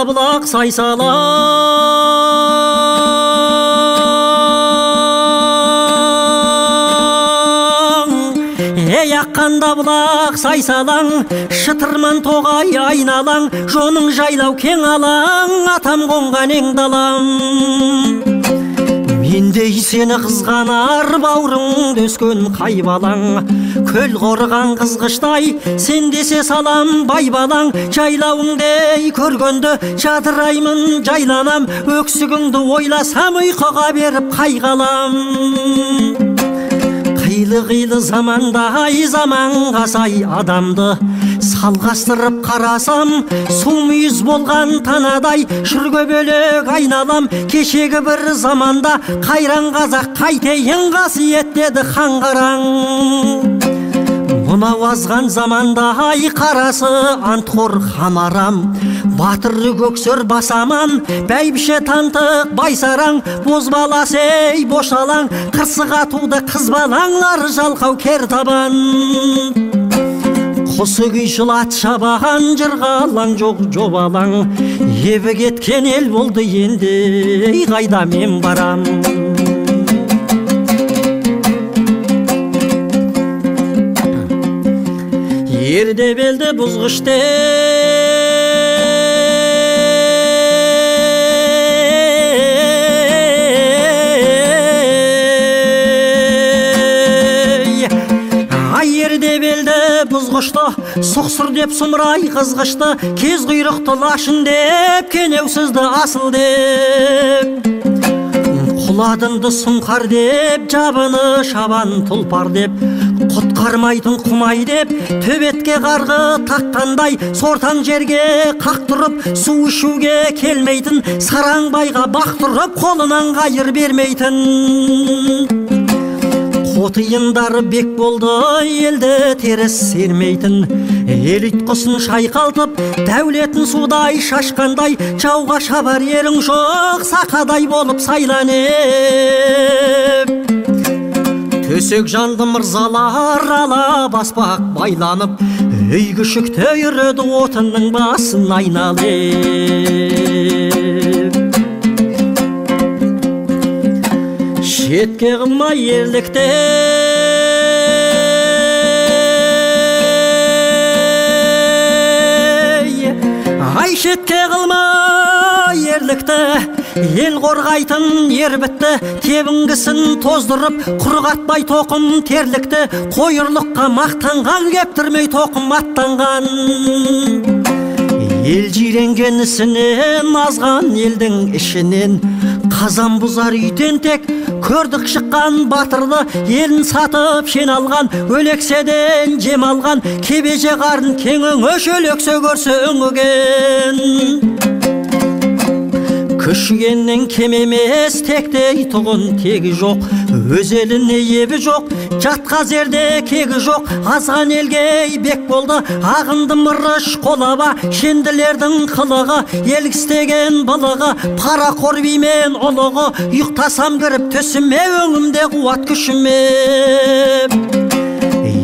бұлақ сайсалаң, ей аққанда бұлақ сайсалаң, шытырман тоғай айналаң, жоның жайлау кең алаң, атам қонған ең далам. Мендей сені қызғанар бауырың өскен қай балаң, көл қорған қызғыштай сен десе салам бай балаң. Жайлауыңдей көргенді жадыраймын жайланам, өксігіңді ойласам ұйқыға беріп қайғалам. Қилы-қилы замандай заманға сай адамды салғастырып қарасам, су мүйіз болған танадай шүрге бөлек айналам. Кешегі бір заманда қайран қазақ қайтейін қасиет деді хан қараң. Мынау азған заманда ай қарасы антқор хамарам, батыры көксір басаман, бәйбіше тантық байсараң. Бозбалас ей бошалаң, қырсық атуды қыз балаңлар жалқау кер табан. Құсы күйшіл ат шабаған жырғалаң жоқ жобалаң, ебі кеткен ел болды енді қайда мен барам. Ерде белді бұзғыште бұзғышты, сұқсыр деп сұмырай қызғышты, кез құйрықты лашын деп, кенеусізді асыл деп. Құладынды сұңқар деп, жабыны шабан тұлпар деп, құтқармайтын құмай деп, төбетке қарғы таққандай, сортаң жерге қақтырып, су ішуге келмейтін, сараңбайға бақтырып, қолынан қайыр бермейтін. Қотиындары бек болды, елді теріс сермейтін, ел ұйтқысын шайқалтып, дәулетін судай шашқандай, жауға шабар ерің жоқ, сақадай болып сайланып. Төсек жанды мырзалар ала баспақ байланып, үй күшікті үреді отынның басын айналып. Шетке қылмай ерлікте ай шетке қылмай ерлікті, ел қорғайтын ер бітті, тебінгісін тоздырып құрғатпай тоқым терлікті, қойырлыққа мақтанған кептірмей тоқым аттанған. Ел жиренген ісінен азған елдің ішінен, қазан бұзар үйтен тек көрдік шыққан батырлы, елін сатып шен алған, өлекседен жем алған, кебеже қарын кең өңөш, өлексе көрсе өңіген. Күшігеннен кем емес, тектей тұғын тегі жоқ, өз еліне ебі жоқ, жатқа зерде кегі жоқ. Азған елге бек болды, ағынды мырыш қолаба, шенділердің қылығы, елгістеген былығы, пара қорбимен олығы, ұйықтасам кіріп төсіме, өңімде қуат күшіме.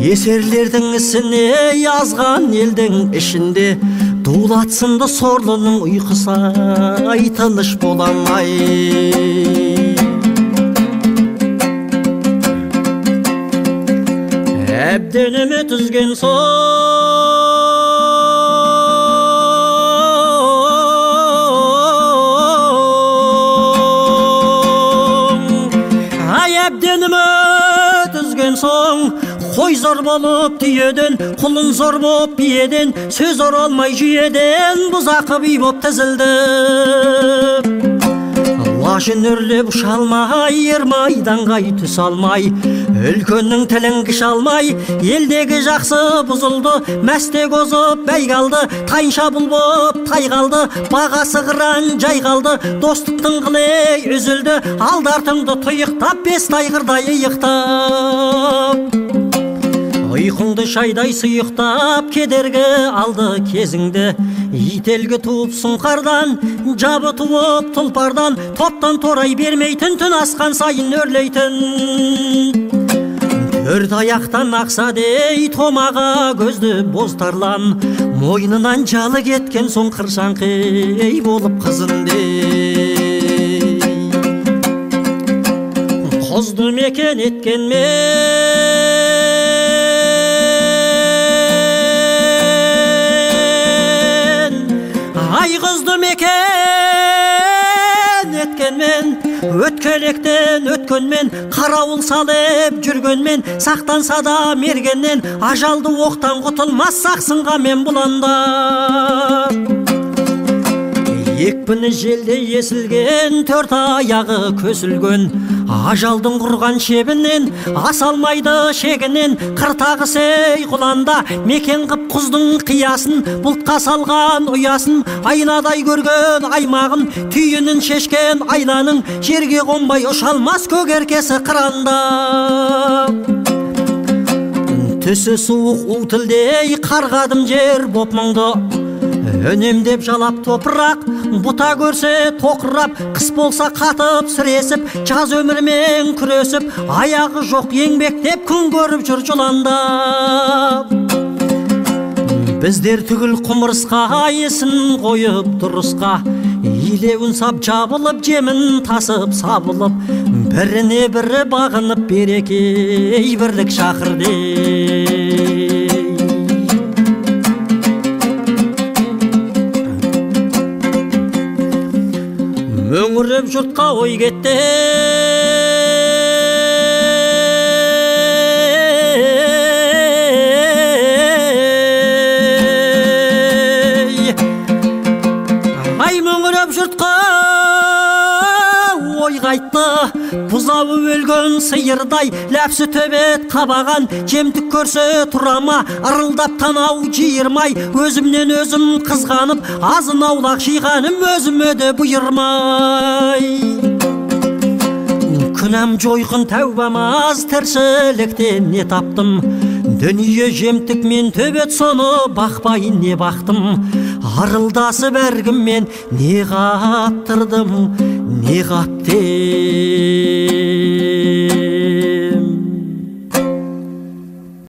Есерлердің ісіне язған елдің ішінде, дулатсынды сорлының ұйқысай тыныш боламай. Әбденіме түзген соң, ай әбденіме түзген соң, қой зор болып түйеден, құлын зор болып биеден, сөз оралмай жүйеден, бұзақы бүй боп тізілді. Лашын үрлеп ұшалмай, ермайданғай түс алмай, үлкеннің тілін кіш алмай, елдегі жақсы бұзылды, мәстек озып бәй қалды, тайынша бұл боп тай қалды, бағасы қыран жай қалды, достықтың қылей үзілді, алдартыңды тұйықтап, бес тайғырдай иықтап. Ұйқыңды шайдай сұйықтап, кедергі алды кезіңді, ителгі туып сұңқардан, жабы туып тұлпардан, топтан торай бермейтін, түн асқан сайын өрлейтін. Төрт аяқтан ақса дей, томаға көзді боз тарлан, мойнынан жалы кеткен соң қыршаңқей болып қызындай құзды мекен еткен мен ай құзды мекен еткен мен өткелектен өткенмен қарауыл салып жүргенмен сақтанса да мергеннен ажалды оқтан құтылмас сақсынға мен бұланда екпіні желде есілген төрт аяғы көсілген ажалдың құрған шебінен аса алмайды шегінен қыртағы сей құланда мекен қып құздың қиясын бұлтқа салған ұясын айнадай көрген аймағын түйінін шешкен айланың жерге қонбай ұша алмас көгеркесі қыранда түсі суық у тілдей қарғадым жер боп мұңды үнемдеп жалап топырақ бұта көрсе тоқырап қыс болса қатып сіресіп жаз өмірмен күресіп аяғы жоқ еңбектеп күн көріп жүр жыланда біздер түгіл құмырысқа есін қойып дұрысқа илеуін сап жабылып жемін тасып сабылып біріне бірі бағынып берекей бірлік шақырды мөңіреп жұртқа ой кетті ай мөңіреп жұртқа ой қайтты бұзауы өлген сиырдай ләпсі төбет қабаған жемтік көрсе тұрама ырылдап танау жиырмай өзімнен өзім қызғанып азын аулақ жиғаным өзіме де бұйырмай күнәм жойқын тәубам аз тіршіліктен не таптым дүние жемтік мен төбет соны бақпай не бақтым арылдасып әркіммен не қаттырдым не қапты